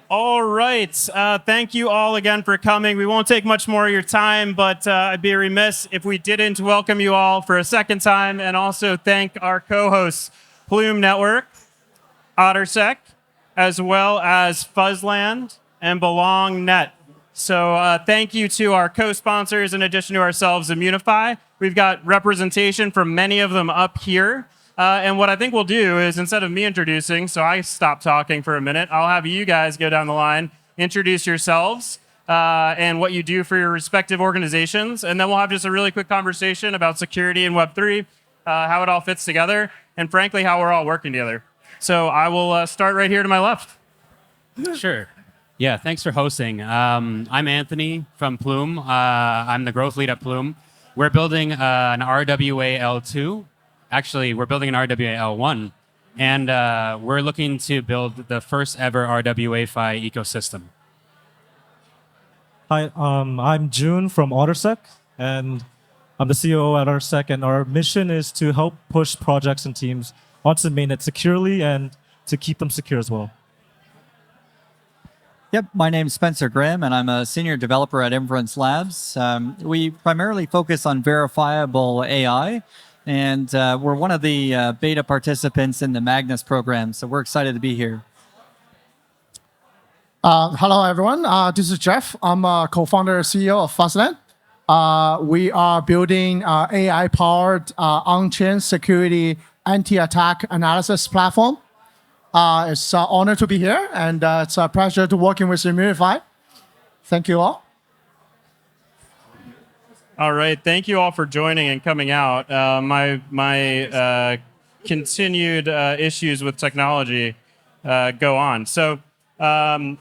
All right. Thank you all again for coming. We won't take much more of your time, but I'd be remiss if we didn't welcome you all for a second time and also thank our co-hosts, Plume Network, OtterSec, as well as Fuzzland and BelongNet. So thank you to our co-sponsors in addition to ourselves, Immunefi. We've got representation from many of them up here. And what I think we'll do is instead of me introducing, so I stop talking for a minute, I'll have you guys go down the line, introduce yourselves and what you do for your respective organizations. And then we'll have just a really quick conversation about security and Web3, how it all fits together, and frankly, how we're all working together. So I will start right here to my left. Sure. Yeah, thanks for hosting. I'm Anthony from Plume. I'm the growth lead at Plume. We're building an RWA L2. Actually, we're building an RWA L1. And we're looking to build the first ever RWA-Fi ecosystem. Hi, I'm June from OtterSec, and I'm the CEO at OtterSec, and our mission is to help push projects and teams onto mainnet securely and to keep them secure as well. Yep, my name's Spencer Graham, and I'm a senior developer at Inference Labs. We primarily focus on verifiable AI, and we're one of the beta participants in the Magnus program, so we're excited to be here. Hello, everyone. This is Jeff. I'm a co-founder and CEO of Fuzzland. We are building AI-powered on-chain security anti-attack analysis platform. It's an honor to be here, and it's a pleasure to working with Immunefi. Thank you all. All right. Thank you all for joining and coming out. My continued issues with technology go on. So at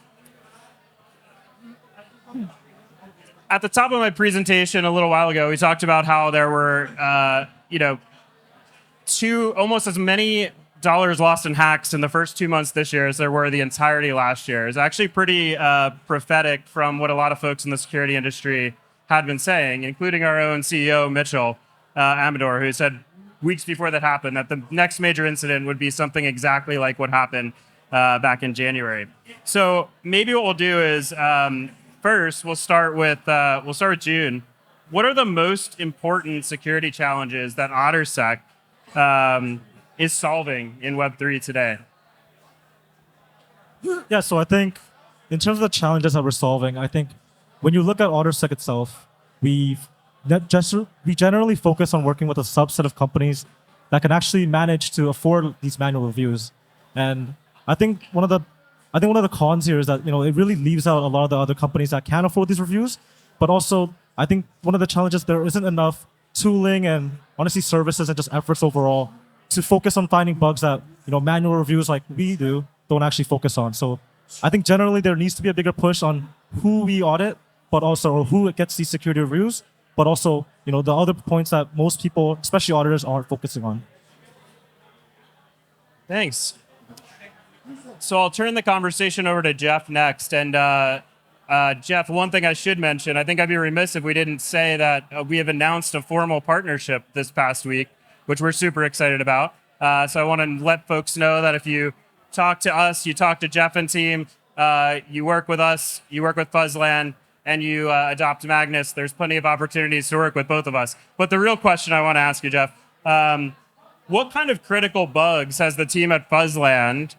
the top of my presentation a little while ago, we talked about how there were, almost as many dollars lost in hacks in the first 2 months this year as there were the entirety last year. It's actually pretty prophetic from what a lot of folks in the security industry had been saying, including our own CEO, Mitchell Amador, who said weeks before that happened that the next major incident would be something exactly like what happened back in January. So maybe what we'll do is first we'll start with June. What are the most important security challenges that OtterSec is solving in Web3 today? Yeah, so I think in terms of the challenges that we're solving, I think when you look at OtterSec itself, we generally focus on working with a subset of companies that can actually manage to afford these manual reviews. And I think one of the cons here is that it really leaves out a lot of the other companies that can afford these reviews. But also, I think one of the challenges, there isn't enough tooling and honestly services and just efforts overall to focus on finding bugs that manual reviews like we do don't actually focus on. So I think generally there needs to be a bigger push on who we audit, but also who gets these security reviews, but also the other points that most people, especially auditors, aren't focusing on. Thanks. So I'll turn the conversation over to Jeff next. And Jeff, one thing I should mention, I think I'd be remiss if we didn't say that we have announced a formal partnership this past week, which we're super excited about. So I want to let folks know that if you talk to us, you talk to Jeff and team, you work with us, you work with Fuzzland, and you adopt Magnus, there's plenty of opportunities to work with both of us. But the real question I want to ask you, Jeff, what kind of critical bugs has the team at Fuzzland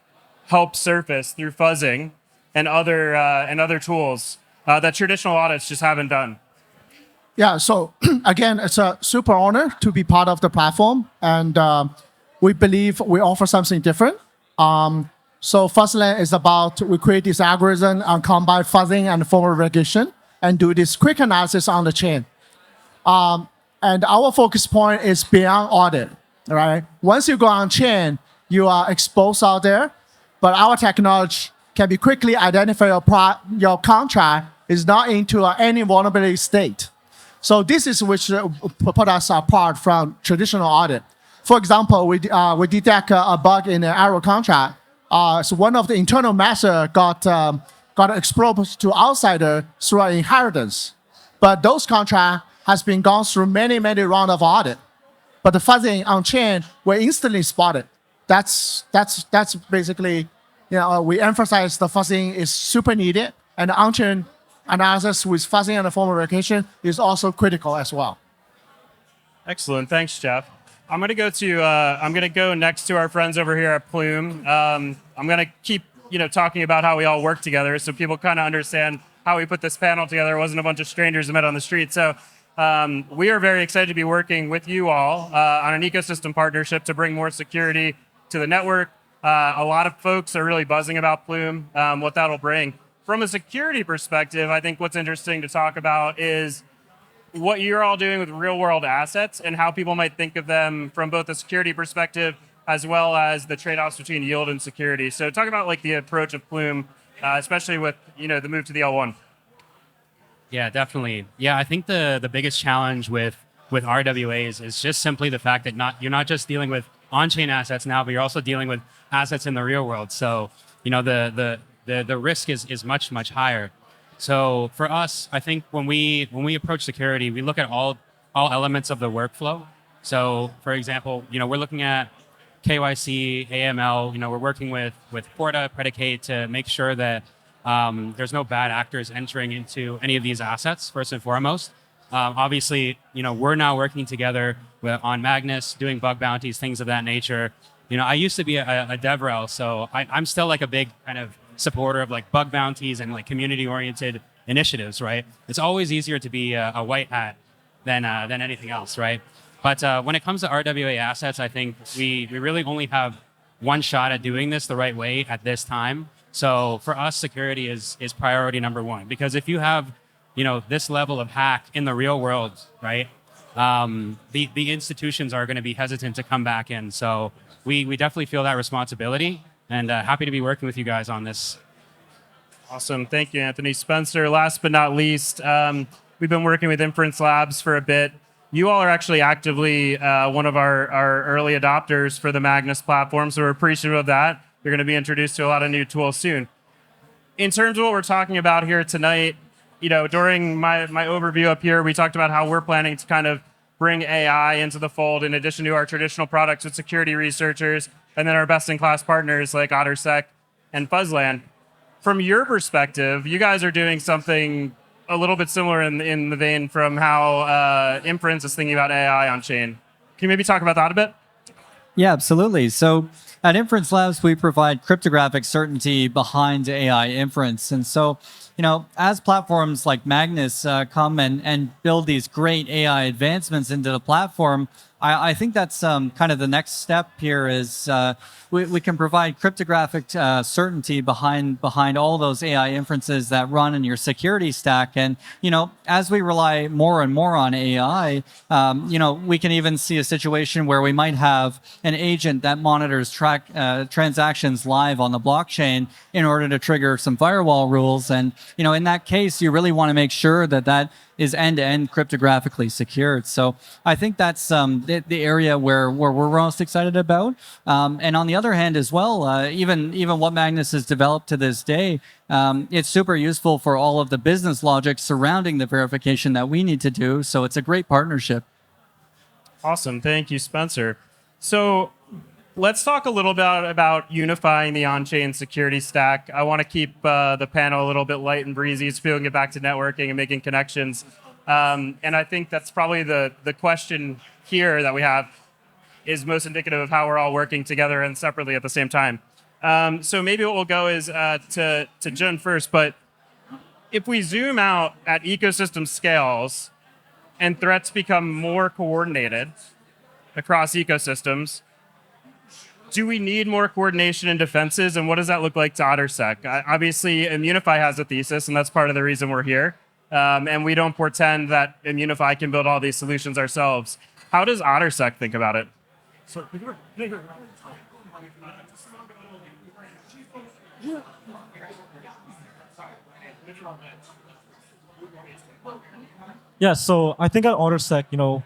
helped surface through fuzzing and other tools that traditional audits just haven't done? Yeah, so again, it's a super honor to be part of the platform, and we believe we offer something different. So Fuzzland is about, we create this algorithm and combine fuzzing and formal recognition and do this quick analysis on the chain. And our focus point is beyond audit, right? Once you go on chain, you are exposed out there, but our technology can be quickly identify your contract is not into any vulnerability state. So this is which put us apart from traditional audit. For example, we detect a bug in an arrow contract. So one of the internal master got exposed to outsider through an inheritance. But those contracts has been gone through many rounds of audit. But the fuzzing on chain were instantly spotted. That's basically we emphasize the fuzzing is super needed, and the on-chain analysis with fuzzing and the formal verification is also critical as well. Excellent. Thanks, Jeff. I'm gonna go next to our friends over here at Plume. I'm gonna keep talking about how we all work together, so people kind of understand how we put this panel together. It wasn't a bunch of strangers who met on the street. So we are very excited to be working with you all on an ecosystem partnership to bring more security to the network. A lot of folks are really buzzing about Plume, what that'll bring. From a security perspective, I think what's interesting to talk about is what you're all doing with real world assets and how people might think of them from both a security perspective as well as the trade-offs between yield and security. So talk about like the approach of Plume, especially with the move to the L1. Yeah, definitely. Yeah, I think the biggest challenge with RWAs is just simply the fact that you're not just dealing with on-chain assets now, but you're also dealing with assets in the real world. So the risk is much higher. So for us, I think when we approach security, we look at all elements of the workflow. So for example, we're looking at KYC, AML. We're working with Porta, Predicate to make sure that there's no bad actors entering into any of these assets. First and foremost, obviously, we're now working together on Magnus, doing bug bounties, things of that nature. I used to be a DevRel, so I'm still like a big kind of supporter of like bug bounties and like community-oriented initiatives, right? It's always easier to be a white hat than anything else, right? But when it comes to RWA assets, I think we really only have one shot at doing this the right way at this time. So for us, security is priority number one, because if you have this level of hack in the real world, right? The institutions are going to be hesitant to come back in. So we definitely feel that responsibility. And happy to be working with you guys on this. Awesome. Thank you, Anthony. Spencer, last but not least, we've been working with Inference Labs for a bit. You all are actually actively one of our early adopters for the Magnus platform, so we're appreciative of that. You're going to be introduced to a lot of new tools soon. In terms of what we're talking about here tonight, during my overview up here, we talked about how we're planning to kind of bring AI into the fold in addition to our traditional products with security researchers and then our best-in-class partners like OtterSec and Fuzzland. From your perspective, you guys are doing something a little bit similar in the vein from how Inference is thinking about AI on chain. Can you maybe talk about that a bit? Yeah, absolutely. So at Inference Labs, we provide cryptographic certainty behind AI inference. And so, as platforms like Magnus come and build these great AI advancements into the platform, I think that's kind of the next step here is we can provide cryptographic certainty behind all those AI inferences that run in your security stack. And, as we rely more and more on AI, we can even see a situation where we might have an agent that monitors transactions live on the blockchain in order to trigger some firewall rules. And, in that case, you really want to make sure that is end-to-end cryptographically secured. So I think that's the area where we're most excited about. And on the other hand as well, even what Magnus has developed to this day, it's super useful for all of the business logic surrounding the verification that we need to do. So it's a great partnership. Awesome. Thank you, Spencer. So let's talk a little bit about unifying the on-chain security stack. I want to keep the panel a little bit light and breezy so people can get back to networking and making connections. And I think that's probably the question here that we have is most indicative of how we're all working together and separately at the same time. So maybe what we'll go is to Jun first, but if we zoom out at ecosystem scales and threats become more coordinated across ecosystems, do we need more coordination in defenses, and what does that look like to OtterSec? Obviously, Immunefi has a thesis, and that's part of the reason we're here. And we don't pretend that Immunefi can build all these solutions ourselves. How does OtterSec think about it? Yeah, so I think at OtterSec,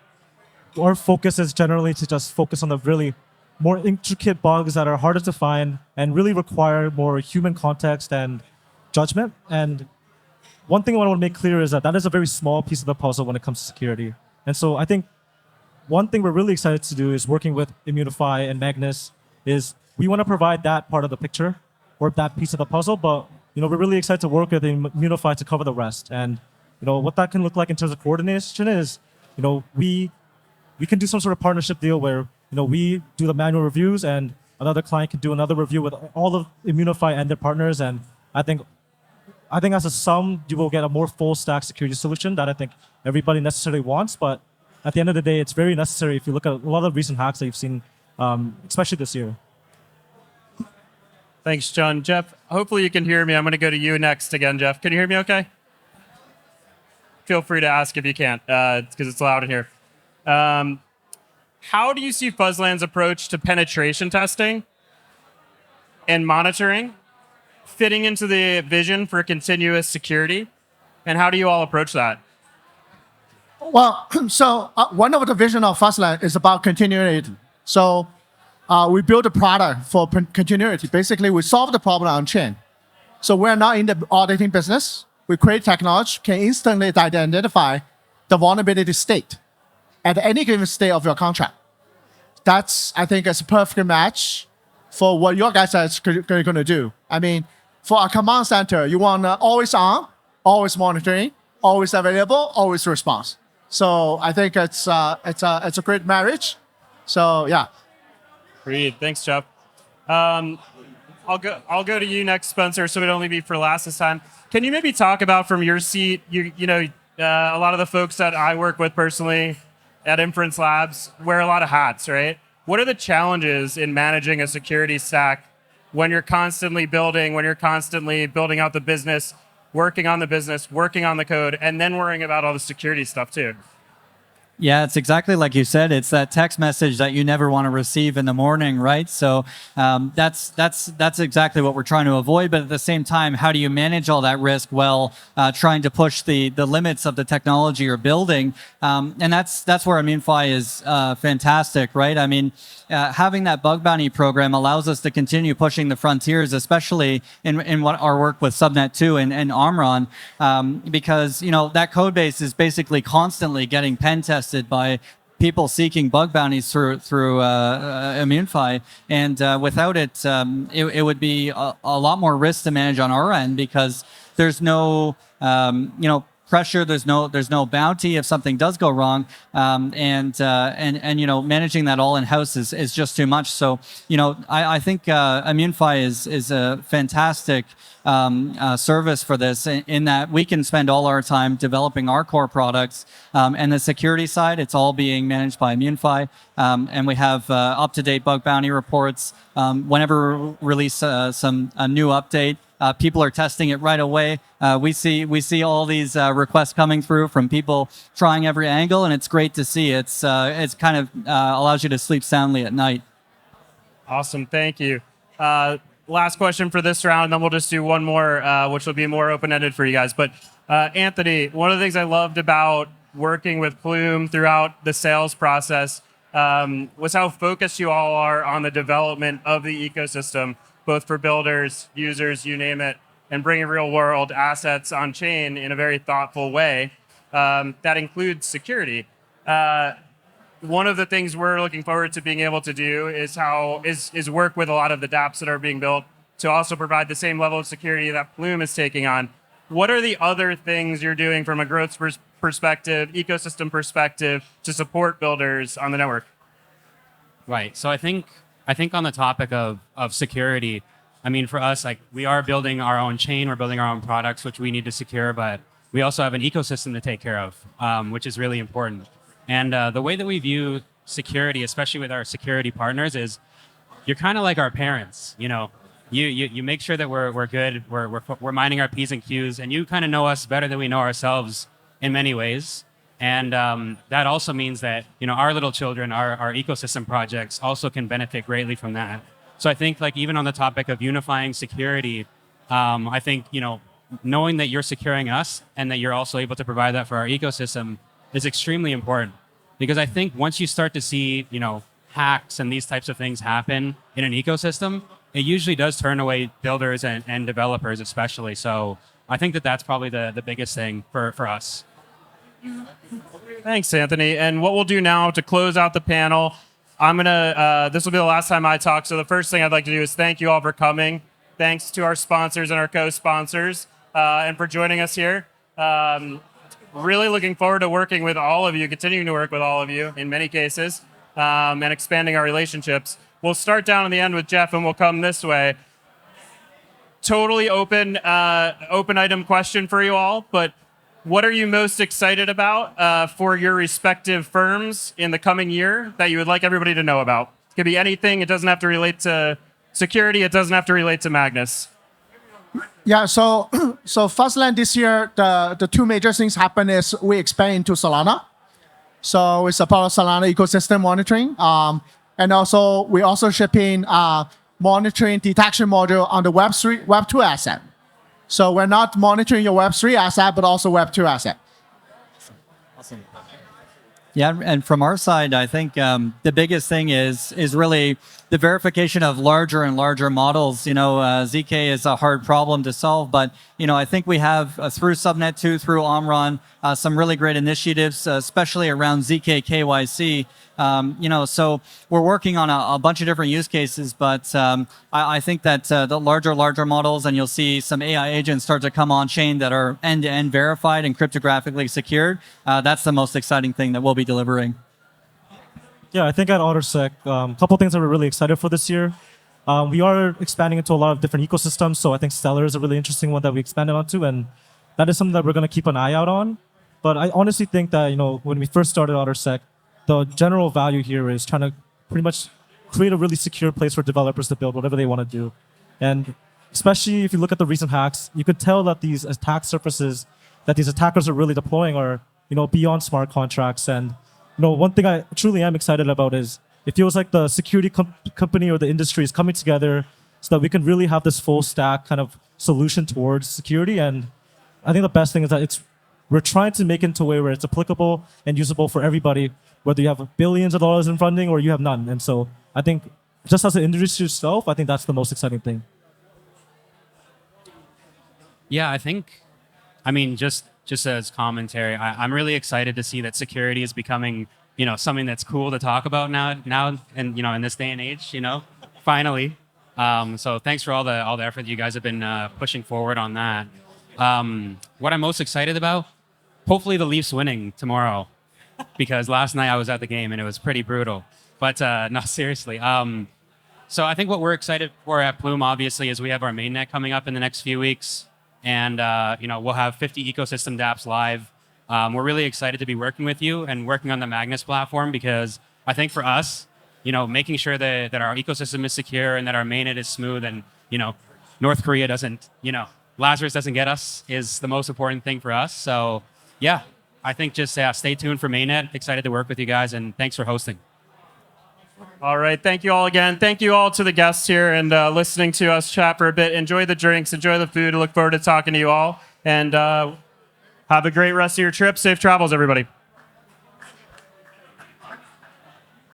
our focus is generally to just focus on the really more intricate bugs that are harder to find and really require more human context and judgment. And one thing I want to make clear is that is a very small piece of the puzzle when it comes to security. And so I think one thing we're really excited to do is working with Immunefi and Magnus is we want to provide that part of the picture. or that piece of the puzzle, but we're really excited to work with Immunefi to cover the rest. And what that can look like in terms of coordination is, we can do some sort of partnership deal where we do the manual reviews and another client can do another review with all of Immunefi and their partners. And I think as a sum, you will get a more full stack security solution that I think everybody necessarily wants. But at the end of the day, it's very necessary if you look at a lot of recent hacks that you've seen, especially this year. Thanks, John. Jeff, hopefully you can hear me. I'm going to go to you next again, Jeff. Can you hear me okay? Feel free to ask if you can't, because it's loud in here. How do you see Fuzzland's approach to penetration testing and monitoring fitting into the vision for continuous security? And how do you all approach that? Well, so one of the vision of Fuzzland is about continuity. So we build a product for continuity. Basically, we solve the problem on chain. So we're not in the auditing business. We create technology, can instantly identify the vulnerability state at any given state of your contract. That's, I think, is a perfect match for what your guys are going to do. I mean, for a command center, you want always on, always monitoring, always available, always response. So I think it's a great marriage. So yeah. Great, thanks, Jeff. I'll go to you next, Spencer. So it'll only be for last this time. Can you maybe talk about from your seat? A lot of the folks that I work with personally at Inference Labs wear a lot of hats, right? What are the challenges in managing a security stack when you're constantly building out the business, working on the code, and then worrying about all the security stuff too? Yeah, it's exactly like you said. It's that text message that you never want to receive in the morning, right? So that's exactly what we're trying to avoid. But at the same time, how do you manage all that risk while trying to push the limits of the technology you're building? And that's where Immunefi is fantastic, right? I mean, having that bug bounty program allows us to continue pushing the frontiers, especially in what our work with Subnet 2 and Omron, because that code base is basically constantly getting pen tested by people seeking bug bounties through Immunefi, and without it, it would be a lot more risk to manage on our end because there's no pressure, there's no bounty if something does go wrong, and managing that all in house is just too much. So I think Immunefi is a fantastic service for this in that we can spend all our time developing our core products, and the security side, it's all being managed by Immunefi, and we have up-to-date bug bounty reports. Whenever we release a new update, people are testing it right away. We see all these requests coming through from people trying every angle, and it's great to see. It's kind of allows you to sleep soundly at night. Awesome, thank you. Last question for this round, and then we'll just do one more, which will be more open-ended for you guys. But Anthony, one of the things I loved about working with Plume throughout the sales process was how focused you all are on the development of the ecosystem, both for builders, users, you name it, and bringing real-world assets on chain in a very thoughtful way that includes security. One of the things we're looking forward to being able to do is work with a lot of the dApps that are being built to also provide the same level of security that Plume is taking on. What are the other things you're doing from a growth perspective, ecosystem perspective, to support builders on the network? Right. So I think on the topic of security, I mean, for us, like, we are building our own chain, we're building our own products, which we need to secure, but we also have an ecosystem to take care of, which is really important. And the way that we view security, especially with our security partners, is you're kind of like our parents. You make sure that we're good, we're minding our P's and Q's, and you kind of know us better than we know ourselves in many ways. And that also means that our little children, our ecosystem projects, also can benefit greatly from that. So I think, like, even on the topic of unifying security, I think knowing that you're securing us and that you're also able to provide that for our ecosystem is extremely important. Because I think once you start to see hacks and these types of things happen in an ecosystem, it usually does turn away builders and developers especially. So I think that's probably the biggest thing for us. Thanks, Anthony. And what we'll do now to close out the panel, this will be the last time I talk. So the first thing I'd like to do is thank you all for coming. Thanks to our sponsors and our co-sponsors, and for joining us here. Really looking forward to working with all of you, continuing to work with all of you in many cases, and expanding our relationships. We'll start down in the end with Jeff, and we'll come this way. Totally open item question for you all, but what are you most excited about for your respective firms in the coming year that you would like everybody to know about? It could be anything. It doesn't have to relate to security. It doesn't have to relate to Magnus. Yeah, so Fuzzland this year, the two major things happen is we expand into Solana. So it's a part of Solana ecosystem monitoring. And also, we also shipping monitoring detection module on the Web2 asset. So we're not monitoring your Web3 asset, but also Web2 asset. Awesome. Yeah, and from our side, I think the biggest thing is really the verification of larger and larger models. ZK is a hard problem to solve, but I think we have through Subnet 2, through Omron, some really great initiatives, especially around ZK KYC. So we're working on a bunch of different use cases, but I think that the larger models, and you'll see some AI agents start to come on chain that are end-to-end verified and cryptographically secured. That's the most exciting thing that we'll be delivering. Yeah, I think at OtterSec, a couple things that we're really excited for this year. We are expanding into a lot of different ecosystems, so I think Stellar is a really interesting one that we expanded onto, and that is something that we're going to keep an eye out on. But I honestly think that when we first started OtterSec, the general value here is trying to pretty much create a really secure place for developers to build whatever they want to do. And especially if you look at the recent hacks, you could tell that these attack surfaces that these attackers are really deploying are beyond smart contracts. And one thing I truly am excited about is it feels like the security company or the industry is coming together so that we can really have this full stack kind of solution towards security. And I think the best thing is that we're trying to make it into a way where it's applicable and usable for everybody, whether you have billions of dollars in funding or you have none. And so I think just as an industry itself, I think that's the most exciting thing. Yeah, just as commentary, I'm really excited to see that security is becoming, something that's cool to talk about now, and in this day and age, finally. So thanks for all the effort that you guys have been pushing forward on that. What I'm most excited about, hopefully the Leafs winning tomorrow, because last night I was at the game and it was pretty brutal. But no, seriously. So I think what we're excited for at Plume, obviously, is we have our mainnet coming up in the next few weeks. And we'll have 50 ecosystem dApps live. We're really excited to be working with you and working on the Magnus platform, because I think for us, making sure that our ecosystem is secure and that our mainnet is smooth and, North Korea doesn't, Lazarus doesn't get us is the most important thing for us. So yeah, I think just stay tuned for mainnet. Excited to work with you guys, and thanks for hosting. All right. Thank you all again. Thank you all to the guests here and listening to us chat for a bit. Enjoy the drinks. Enjoy the food. I look forward to talking to you all. And have a great rest of your trip. Safe travels, everybody.